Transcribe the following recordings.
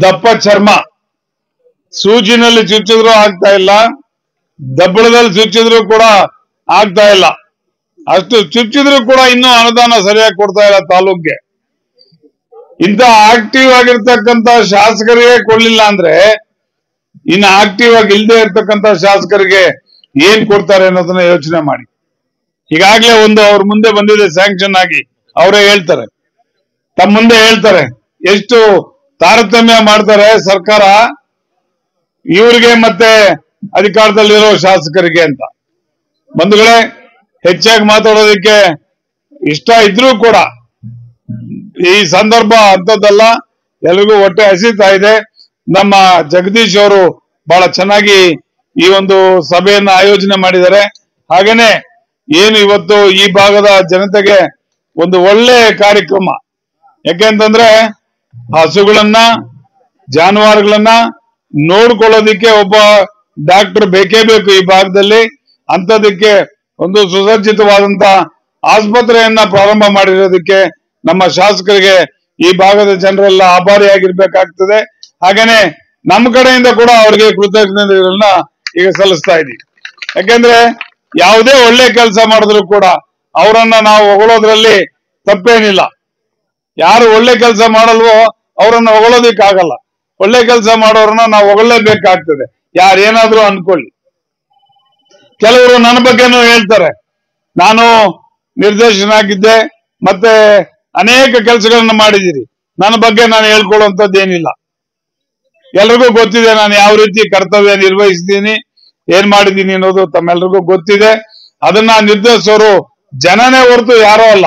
ದಪ್ಪ ಚರ್ಮ, ಸೂಜಿನಲ್ಲಿ ಚುಚ್ಚಿದ್ರು ಆಗ್ತಾ ಇಲ್ಲ, ದಬ್ಬಳದಲ್ಲಿ ಚುಚ್ಚಿದ್ರು ಕೂಡ ಆಗ್ತಾ ಇಲ್ಲ. ಅಷ್ಟು ಚುಚ್ಚಿದ್ರು ಕೂಡ ಇನ್ನೂ ಅನುದಾನ ಸರಿಯಾಗಿ ಕೊಡ್ತಾ ಇಲ್ಲ ತಾಲೂಕ್ಗೆ. ಇಂತ ಆಕ್ಟಿವ್ ಆಗಿರ್ತಕ್ಕಂತ ಶಾಸಕರಿಗೆ ಕೊಡ್ಲಿಲ್ಲ ಅಂದ್ರೆ ಇನ್ನು ಆಕ್ಟಿವ್ ಆಗಿ ಇಲ್ಲದೆ ಇರ್ತಕ್ಕಂತ ಶಾಸಕರಿಗೆ ಏನ್ ಕೊಡ್ತಾರೆ ಅನ್ನೋದನ್ನ ಯೋಚನೆ ಮಾಡಿ. ಈಗಾಗ್ಲೇ ಒಂದು ಅವ್ರ ಮುಂದೆ ಬಂದಿದೆ ಸ್ಯಾಂಕ್ಷನ್ ಆಗಿ, ಅವರೇ ಹೇಳ್ತಾರೆ, ತಮ್ಮ ಮುಂದೆ ಹೇಳ್ತಾರೆ ಎಷ್ಟು ತಾರತಮ್ಯ ಮಾಡ್ತಾರೆ ಸರ್ಕಾರ ಇವರಿಗೆ ಮತ್ತೆ ಅಧಿಕಾರದಲ್ಲಿರೋ ಶಾಸಕರಿಗೆ ಅಂತ. ಬಂಧುಗಳೇ, ಹೆಚ್ಚಾಗಿ ಮಾತಾಡೋದಕ್ಕೆ ಇಷ್ಟ ಇದ್ರೂ ಕೂಡ ಈ ಸಂದರ್ಭ ಅಂತದ್ದಲ್ಲ, ಎಲ್ರಿಗೂ ಹೊಟ್ಟೆ ಹಸಿತಾ ಇದೆ. ನಮ್ಮ ಜಗದೀಶ್ ಅವರು ಬಹಳ ಚೆನ್ನಾಗಿ ಈ ಒಂದು ಸಭೆಯನ್ನ ಆಯೋಜನೆ ಮಾಡಿದ್ದಾರೆ. ಹಾಗೇನೆ ಏನು ಇವತ್ತು ಈ ಭಾಗದ ಜನತೆಗೆ ಒಂದು ಒಳ್ಳೆ ಕಾರ್ಯಕ್ರಮ. ಯಾಕೆಂತಂದ್ರೆ ಹಸುಗಳನ್ನ, ಜಾನುವಾರುಗಳನ್ನ ನೋಡ್ಕೊಳ್ಳೋದಿಕ್ಕೆ ಒಬ್ಬ ಡಾಕ್ಟರ್ ಬೇಕೇ ಬೇಕು ಈ ಭಾಗದಲ್ಲಿ. ಅಂತದಕ್ಕೆ ಒಂದು ಸುಸಜ್ಜಿತವಾದಂತ ಆಸ್ಪತ್ರೆಯನ್ನ ಪ್ರಾರಂಭ ಮಾಡಿರೋದಕ್ಕೆ ನಮ್ಮ ಶಾಸಕರಿಗೆ ಈ ಭಾಗದ ಜನರೆಲ್ಲ ಆಭಾರಿಯಾಗಿರ್ಬೇಕಾಗ್ತದೆ. ಹಾಗೇನೆ ನಮ್ಮ ಕಡೆಯಿಂದ ಕೂಡ ಅವರಿಗೆ ಕೃತಜ್ಞತೆಗಳನ್ನ ಈಗ ಸಲ್ಲಿಸ್ತಾ ಇದ್ದೀವಿ. ಯಾಕೆಂದ್ರೆ ಯಾವುದೇ ಒಳ್ಳೆ ಕೆಲಸ ಮಾಡಿದ್ರು ಕೂಡ ಅವರನ್ನ ನಾವು ಹೊಗಳೋದ್ರಲ್ಲಿ ತಪ್ಪೇನಿಲ್ಲ. ಯಾರು ಒಳ್ಳೆ ಕೆಲಸ ಮಾಡಲ್ವೋ ಅವರನ್ನ ಹೊಗಳೋದಿಕ್ಕಾಗಲ್ಲ. ಒಳ್ಳೆ ಕೆಲಸ ಮಾಡೋರನ್ನ ನಾವು ಹೊಗಳಲೇಬೇಕಾಗ್ತದೆ, ಯಾರೇನಾದ್ರೂ ಅನ್ಕೊಳ್ಳಿ. ಕೆಲವರು ನನ್ನ ಬಗ್ಗೆನೂ ಹೇಳ್ತಾರೆ, ನಾನು ನಿರ್ದೇಶನಾಗಿದ್ದೆ, ಮತ್ತೆ ಅನೇಕ ಕೆಲಸಗಳನ್ನ ಮಾಡಿದ್ದೀರಿ, ನನ್ನ ಬಗ್ಗೆ ನಾನು ಹೇಳ್ಕೊಳ್ಳುವಂಥದ್ದೇನಿಲ್ಲ. ಎಲ್ರಿಗೂ ಗೊತ್ತಿದೆ ನಾನು ಯಾವ ರೀತಿ ಕರ್ತವ್ಯ ನಿರ್ವಹಿಸಿದ್ದೀನಿ, ಏನ್ ಮಾಡಿದ್ದೀನಿ ಅನ್ನೋದು ತಮ್ಮೆಲ್ರಿಗೂ ಗೊತ್ತಿದೆ. ಅದನ್ನ ನಿರ್ದೇಶಿಸೋರು ಜನನೇ ಹೊರತು ಯಾರೋ ಅಲ್ಲ.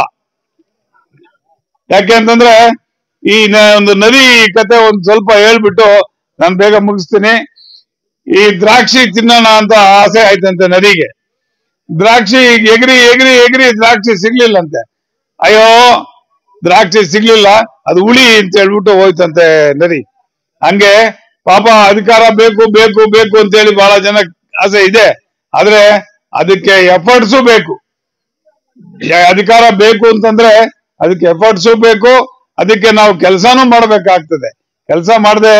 ಯಾಕೆ ಅಂತಂದ್ರೆ ಈ ಒಂದು ನದಿ ಕತೆ ಒಂದ್ ಸ್ವಲ್ಪ ಹೇಳ್ಬಿಟ್ಟು ನಾನು ಬೇಗ ಮುಗಿಸ್ತೀನಿ. ಈ ದ್ರಾಕ್ಷಿ ತಿನ್ನೋಣ ಅಂತ ಆಸೆ ಆಯ್ತಂತೆ ನದಿಗೆ. ದ್ರಾಕ್ಷಿ ಎಗ್ರಿ ಎಗ್ರಿ ಎಗ್ರಿ ದ್ರಾಕ್ಷಿ ಸಿಗ್ಲಿಲ್ಲಂತೆ. ಅಯ್ಯೋ ದ್ರಾಕ್ಷಿ ಸಿಗ್ಲಿಲ್ಲ, ಅದು ಹುಳಿ ಅಂತ ಹೇಳ್ಬಿಟ್ಟು ಹೋಯ್ತಂತೆ ನದಿ. ಹಂಗೆ ಪಾಪ ಅಧಿಕಾರ ಬೇಕು ಬೇಕು ಬೇಕು ಅಂತ ಹೇಳಿ ಬಹಳ ಜನ ಆಸೆ ಇದೆ, ಆದ್ರೆ ಅದಕ್ಕೆ ಎಫರ್ಟ್ಸು ಬೇಕು. ಅಧಿಕಾರ ಬೇಕು ಅಂತಂದ್ರೆ ಅದಕ್ಕೆ ಎಫರ್ಟ್ಸು ಬೇಕು, ಅದಕ್ಕೆ ನಾವು ಕೆಲಸನೂ ಮಾಡ್ಬೇಕಾಗ್ತದೆ. ಕೆಲಸ ಮಾಡದೆ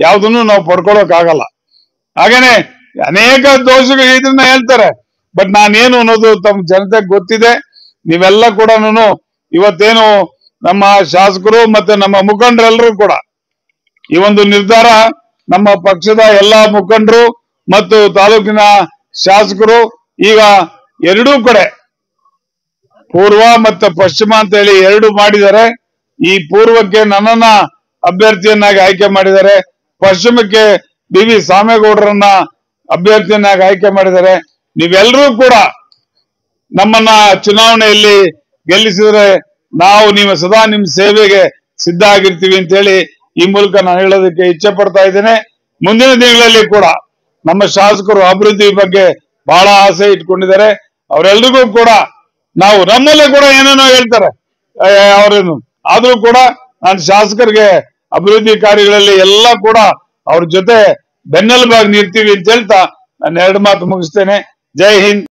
ಯಾವ್ದನ್ನು ನಾವು ಪಡ್ಕೊಳಕ್ ಆಗಲ್ಲ. ಹಾಗೇನೆ ಅನೇಕ ದೋಷಗಳು ಇದನ್ನ ಹೇಳ್ತಾರೆ, ಬಟ್ ನಾನೇನು ಅನ್ನೋದು ತಮ್ಮ ಜನತೆಗೆ ಗೊತ್ತಿದೆ. ನೀವೆಲ್ಲ ಕೂಡ ಇವತ್ತೇನು ನಮ್ಮ ಶಾಸಕರು ಮತ್ತೆ ನಮ್ಮ ಮುಖಂಡರೆಲ್ಲರೂ ಕೂಡ ಈ ಒಂದು ನಿರ್ಧಾರ, ನಮ್ಮ ಪಕ್ಷದ ಎಲ್ಲಾ ಮುಖಂಡರು ಮತ್ತು ತಾಲೂಕಿನ ಶಾಸಕರು ಈಗ ಎರಡೂ ಕಡೆ ಪೂರ್ವ ಮತ್ತು ಪಶ್ಚಿಮ ಅಂತ ಹೇಳಿ ಎರಡು ಮಾಡಿದ್ದಾರೆ. ಈ ಪೂರ್ವಕ್ಕೆ ನನ್ನನ್ನ ಅಭ್ಯರ್ಥಿಯನ್ನಾಗಿ ಆಯ್ಕೆ ಮಾಡಿದ್ದಾರೆ, ಪಶ್ಚಿಮಕ್ಕೆ ಡಿ.ವಿ. ಸಾಮೇಗೌಡರನ್ನ ಅಭ್ಯರ್ಥಿಯನ್ನಾಗಿ ಆಯ್ಕೆ ಮಾಡಿದ್ದಾರೆ. ನೀವೆಲ್ಲರೂ ಕೂಡ ನಮ್ಮನ್ನ ಚುನಾವಣೆಯಲ್ಲಿ ಗೆಲ್ಲಿಸಿದ್ರೆ ನಾವು ಸದಾ ನಿಮ್ಮ ಸೇವೆಗೆ ಸಿದ್ಧ ಆಗಿರ್ತೀವಿ ಅಂತ ಹೇಳಿ ಈ ಮೂಲಕ ನಾನು ಹೇಳೋದಕ್ಕೆ ಇಚ್ಛೆ ಪಡ್ತಾ ಇದ್ದೇನೆ. ಮುಂದಿನ ದಿನಗಳಲ್ಲಿ ಕೂಡ ನಮ್ಮ ಶಾಸಕರು ಅಭಿವೃದ್ಧಿ ಬಗ್ಗೆ ಬಹಳ ಆಸೆ ಇಟ್ಕೊಂಡಿದ್ದಾರೆ. ಅವರೆಲ್ಲರಿಗೂ ಕೂಡ ನಾವು ನಮ್ಮಲ್ಲೇ ಕೂಡ ಏನೇನೋ ಹೇಳ್ತಾರೆ ಅವರೇನು, ಆದ್ರೂ ಕೂಡ ನಾನು ಶಾಸಕರಿಗೆ ಅಭಿವೃದ್ಧಿ ಕಾರ್ಯಗಳಲ್ಲಿ ಎಲ್ಲ ಕೂಡ ಅವ್ರ ಜೊತೆ ಬೆನ್ನೆಲುಬಾಗಿ ನಿಲ್ತೀವಿ ಅಂತ ಹೇಳ್ತಾ ನಾನು ಎರಡು ಮಾತು ಮುಗಿಸ್ತೇನೆ. ಜೈ ಹಿಂದ್.